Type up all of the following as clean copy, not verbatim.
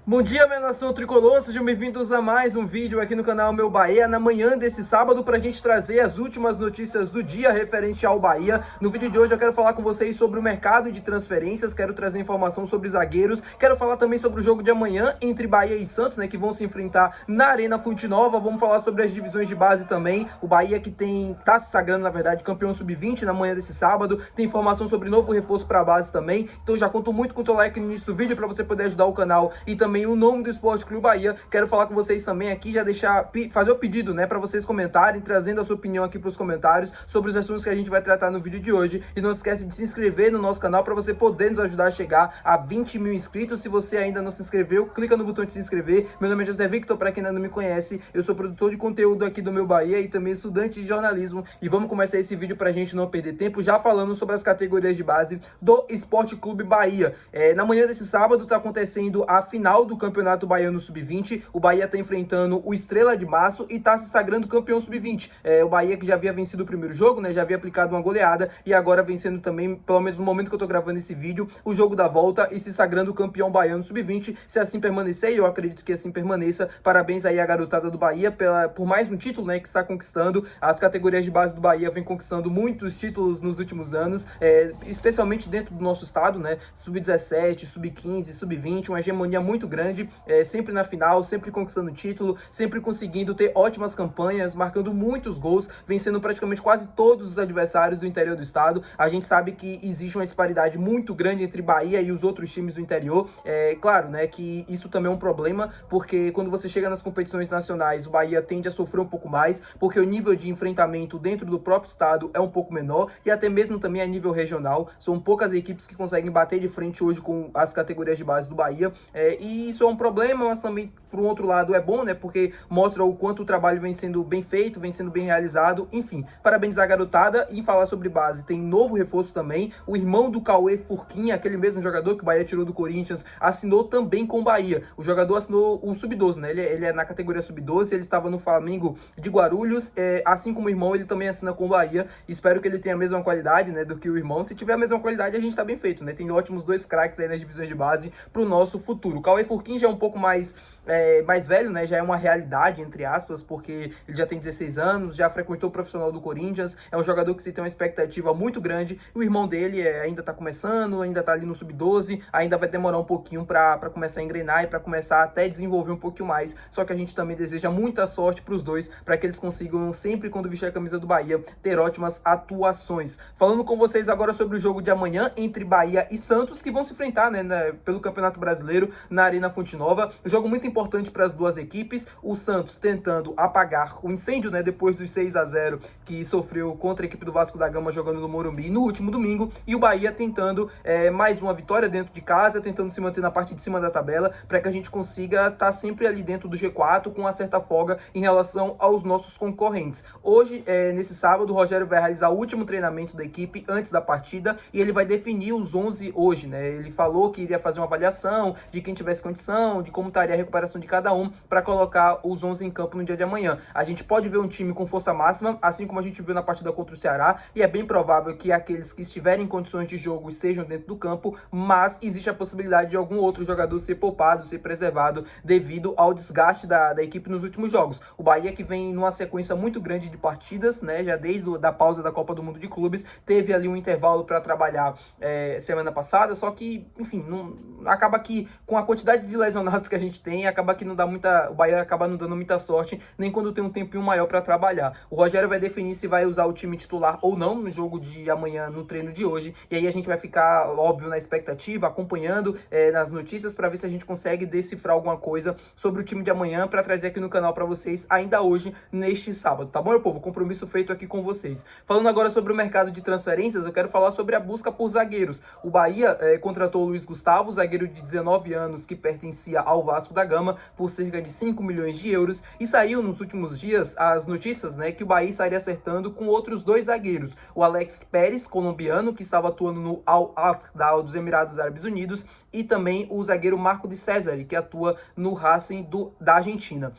Bom dia, minha nação tricolor, sejam bem-vindos a mais um vídeo aqui no canal Meu Bahia, na manhã desse sábado, para a gente trazer as últimas notícias do dia referente ao Bahia. No vídeo de hoje eu quero falar com vocês sobre o mercado de transferências, quero trazer informação sobre zagueiros, quero falar também sobre o jogo de amanhã entre Bahia e Santos, que vão se enfrentar na Arena Fonte Nova. Vamos falar sobre as divisões de base também, o Bahia que tá se sagrando, na verdade, campeão sub-20 na manhã desse sábado, tem informação sobre novo reforço para a base também, então já conto muito com o teu like no início do vídeo para você poder ajudar o canal e também o nome do Esporte Clube Bahia. Quero falar com vocês também aqui, já fazer o pedido, para vocês comentarem, trazendo a sua opinião aqui para os comentários sobre os assuntos que a gente vai tratar no vídeo de hoje. E não esquece de se inscrever no nosso canal para você poder nos ajudar a chegar a 20 mil inscritos. Se você ainda não se inscreveu, clica no botão de se inscrever. Meu nome é José Victor, para quem ainda não me conhece, eu sou produtor de conteúdo aqui do Meu Bahia e também estudante de jornalismo. E vamos começar esse vídeo para a gente não perder tempo, já falando sobre as categorias de base do Esporte Clube Bahia. Na manhã desse sábado está acontecendo a final do Campeonato Baiano Sub-20, o Bahia está enfrentando o Estrela de Março e está se sagrando campeão Sub-20. O Bahia que já havia vencido o primeiro jogo, já havia aplicado uma goleada e agora vencendo também, pelo menos no momento que eu estou gravando esse vídeo, o jogo da volta e se sagrando campeão baiano Sub-20. Se assim permanecer, e eu acredito que assim permaneça, parabéns aí à garotada do Bahia por mais um título, que está conquistando. As categorias de base do Bahia vem conquistando muitos títulos nos últimos anos, especialmente dentro do nosso estado, Sub-17, Sub-15, Sub-20, uma hegemonia muito grande, sempre na final, sempre conquistando título, sempre conseguindo ter ótimas campanhas, marcando muitos gols, vencendo praticamente quase todos os adversários do interior do estado. A gente sabe que existe uma disparidade muito grande entre Bahia e os outros times do interior. Claro, que isso também é um problema, porque quando você chega nas competições nacionais, o Bahia tende a sofrer um pouco mais, porque o nível de enfrentamento dentro do próprio estado é um pouco menor, e até mesmo também a nível regional. São poucas equipes que conseguem bater de frente hoje com as categorias de base do Bahia, e isso é um problema, mas também, por um outro lado, é bom, porque mostra o quanto o trabalho vem sendo bem feito, vem sendo bem realizado. Enfim, parabenizar a garotada. E falar sobre base, tem novo reforço também, o irmão do Cauê Furquinha, aquele mesmo jogador que o Bahia tirou do Corinthians, assinou também com o Bahia. O jogador assinou um sub-12, ele é na categoria sub-12, ele estava no Flamengo de Guarulhos, assim como o irmão, ele também assina com o Bahia. Espero que ele tenha a mesma qualidade, do que o irmão. Se tiver a mesma qualidade, a gente tá bem feito, tem ótimos dois craques aí nas divisões de base pro nosso futuro. O Cauê Furquinha já é um pouco mais velho, já é uma realidade, entre aspas, porque ele já tem 16 anos, já frequentou o profissional do Corinthians, é um jogador que se tem uma expectativa muito grande. O irmão dele ainda tá começando, ainda tá ali no sub-12, ainda vai demorar um pouquinho para começar a engrenar e para começar até desenvolver um pouquinho mais. Só que a gente também deseja muita sorte para os dois, para que eles consigam sempre, quando vestir a camisa do Bahia, ter ótimas atuações. Falando com vocês agora sobre o jogo de amanhã entre Bahia e Santos, que vão se enfrentar, pelo Campeonato Brasileiro na Arena Fonte Nova. Um jogo muito importante para as duas equipes. O Santos tentando apagar o incêndio, depois dos 6-0 que sofreu contra a equipe do Vasco da Gama jogando no Morumbi no último domingo, e o Bahia tentando mais uma vitória dentro de casa, tentando se manter na parte de cima da tabela, para que a gente consiga estar sempre ali dentro do G4 com uma certa folga em relação aos nossos concorrentes. Hoje, nesse sábado, o Rogério vai realizar o último treinamento da equipe antes da partida e ele vai definir os 11 hoje, Ele falou que iria fazer uma avaliação de quem tivesse condição, de como estaria a recuperação de cada um, para colocar os 11 em campo no dia de amanhã. A gente pode ver um time com força máxima, assim como a gente viu na partida contra o Ceará, e é bem provável que aqueles que estiverem em condições de jogo estejam dentro do campo, mas existe a possibilidade de algum outro jogador ser poupado, ser preservado, devido ao desgaste da equipe nos últimos jogos. O Bahia, que vem numa sequência muito grande de partidas, já desde a pausa da Copa do Mundo de Clubes, teve ali um intervalo para trabalhar semana passada, só que, enfim, acaba que com a quantidade de lesionados que a gente tem, acaba que o Bahia acaba não dando muita sorte, nem quando tem um tempinho maior para trabalhar. O Rogério vai definir se vai usar o time titular ou não no jogo de amanhã, no treino de hoje, e aí a gente vai ficar, óbvio, na expectativa, acompanhando nas notícias, para ver se a gente consegue decifrar alguma coisa sobre o time de amanhã, para trazer aqui no canal para vocês ainda hoje, neste sábado, tá bom, meu povo? Compromisso feito aqui com vocês. Falando agora sobre o mercado de transferências, eu quero falar sobre a busca por zagueiros. O Bahia contratou o Luiz Gustavo, zagueiro de 19 anos que pertencia ao Vasco da Gama, por cerca de 5 milhões de euros, e saiu nos últimos dias as notícias, que o Bahia estaria acertando com outros dois zagueiros, o Alex Pérez, colombiano, que estava atuando no Al Ahly dos Emirados Árabes Unidos, e também o zagueiro Marco de César, que atua no Racing da Argentina.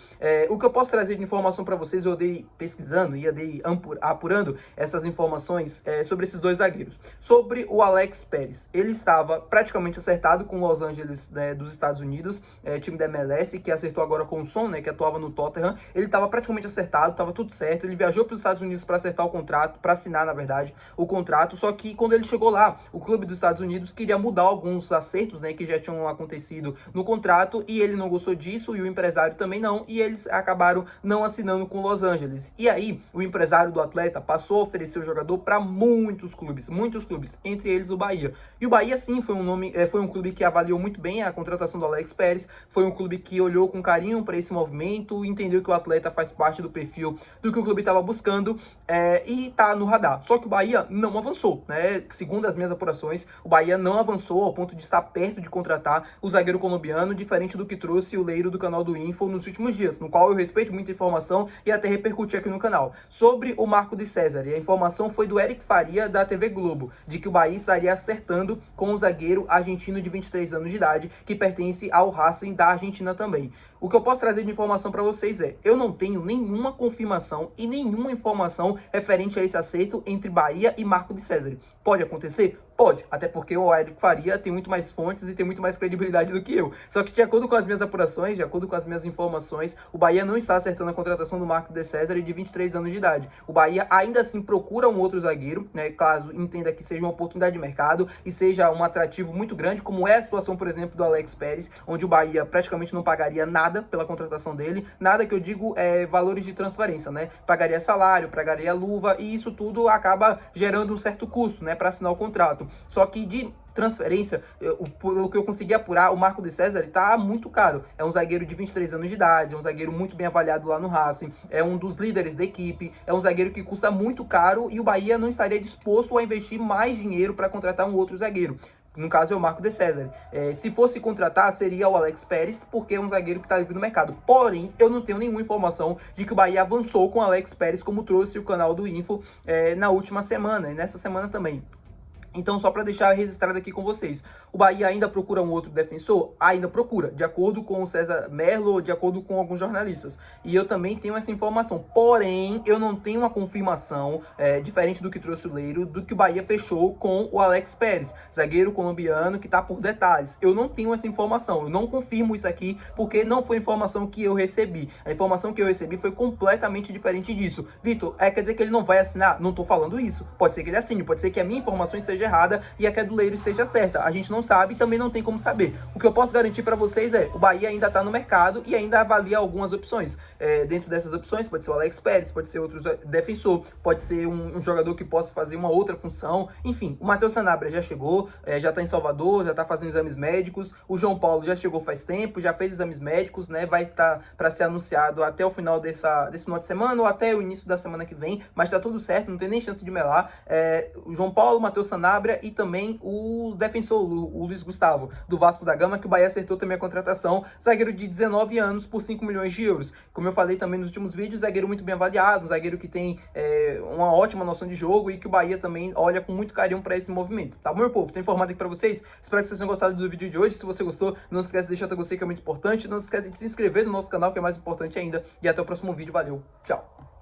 O que eu posso trazer de informação para vocês, eu dei pesquisando e andei apurando essas informações sobre esses dois zagueiros. Sobre o Alex Pérez, ele estava praticamente acertado com o Los Angeles, né, dos Estados Unidos, time da MLS, que acertou agora com o Son, né, que atuava no Tottenham. Ele estava praticamente acertado, estava tudo certo, ele viajou para os Estados Unidos para acertar o contrato, para assinar, na verdade, o contrato, só que quando ele chegou lá, o clube dos Estados Unidos queria mudar alguns acertos, né, que já tinham acontecido no contrato, e ele não gostou disso, e o empresário também não, e eles acabaram não assinando com Los Angeles. E aí, o empresário do atleta passou a oferecer o jogador para muitos clubes, entre eles o Bahia. E o Bahia, sim, foi um clube que avaliou muito bem a contratação do Alex Pérez, foi um clube que olhou com carinho para esse movimento, entendeu que o atleta faz parte do perfil do que o clube estava buscando, e tá no radar. Só que o Bahia não avançou, né? Segundo as minhas apurações, o Bahia não avançou ao ponto de estar perto de contratar o zagueiro colombiano, diferente do que trouxe o Leiro do canal do Info nos últimos dias, no qual eu respeito muita informação e até repercuti aqui no canal. Sobre o Marco de César, e a informação foi do Eric Faria, da TV Globo, de que o Bahia estaria acertando com o zagueiro argentino de 23 anos de idade, que pertence ao Racing da Argentina também. O que eu posso trazer de informação para vocês eu não tenho nenhuma confirmação e nenhuma informação referente a esse acerto entre Bahia e Marco de César. Pode acontecer? Pode, até porque o Eric Faria tem muito mais fontes e tem muito mais credibilidade do que eu. Só que de acordo com as minhas apurações, de acordo com as minhas informações, o Bahia não está acertando a contratação do Marco de César de 23 anos de idade. O Bahia ainda assim procura um outro zagueiro, né, caso entenda que seja uma oportunidade de mercado e seja um atrativo muito grande, como é a situação, por exemplo, do Alex Pérez, onde o Bahia praticamente não pagaria nada pela contratação dele. Nada que eu digo valores de transferência, né? Pagaria salário, pagaria luva, e isso tudo acaba gerando um certo custo, né, para assinar o contrato. Só que de transferência, pelo que eu consegui apurar, o Marco de César está muito caro. É um zagueiro de 23 anos de idade, é um zagueiro muito bem avaliado lá no Racing, é um dos líderes da equipe, é um zagueiro que custa muito caro e o Bahia não estaria disposto a investir mais dinheiro para contratar um outro zagueiro. No caso é o Marco de César. Se fosse contratar, seria o Alex Pérez, porque é um zagueiro que está livre no mercado. Porém, eu não tenho nenhuma informação de que o Bahia avançou com o Alex Pérez, como trouxe o canal do Info na última semana, e nessa semana também. Então, só para deixar registrado aqui com vocês, o Bahia ainda procura um outro defensor? Ainda procura, de acordo com o César Merlo, de acordo com alguns jornalistas. E eu também tenho essa informação. Porém, eu não tenho uma confirmação, diferente do que trouxe o Leiro, do que o Bahia fechou com o Alex Pérez, zagueiro colombiano que está por detalhes. Eu não tenho essa informação, eu não confirmo isso aqui, porque não foi a informação que eu recebi. A informação que eu recebi foi completamente diferente disso. Vitor, quer dizer que ele não vai assinar? Não estou falando isso. Pode ser que ele assine, pode ser que a minha informação esteja errada e a que é do Leiro esteja certa. A gente não sabe e também não tem como saber. O que eu posso garantir para vocês o Bahia ainda está no mercado e ainda avalia algumas opções. Dentro dessas opções pode ser o Alex Pérez, pode ser outro defensor, pode ser um jogador que possa fazer uma outra função. Enfim, o Matheus Sanabria já chegou, já está em Salvador, já está fazendo exames médicos. O João Paulo já chegou faz tempo, já fez exames médicos, né? Vai estar para ser anunciado até o final desse final de semana ou até o início da semana que vem, mas tá tudo certo, não tem nem chance de melar. O João Paulo, o Matheus Sanabria e também o defensor, o Luiz Gustavo, do Vasco da Gama, que o Bahia acertou também a contratação, zagueiro de 19 anos por 5 milhões de euros. Como eu falei também nos últimos vídeos, zagueiro muito bem avaliado, um zagueiro que tem uma ótima noção de jogo e que o Bahia também olha com muito carinho para esse movimento. Tá bom, meu povo? Tô informado aqui para vocês. Espero que vocês tenham gostado do vídeo de hoje. Se você gostou, não se esquece de deixar o gostei, que é muito importante. Não se esquece de se inscrever no nosso canal, que é mais importante ainda. E até o próximo vídeo. Valeu, tchau!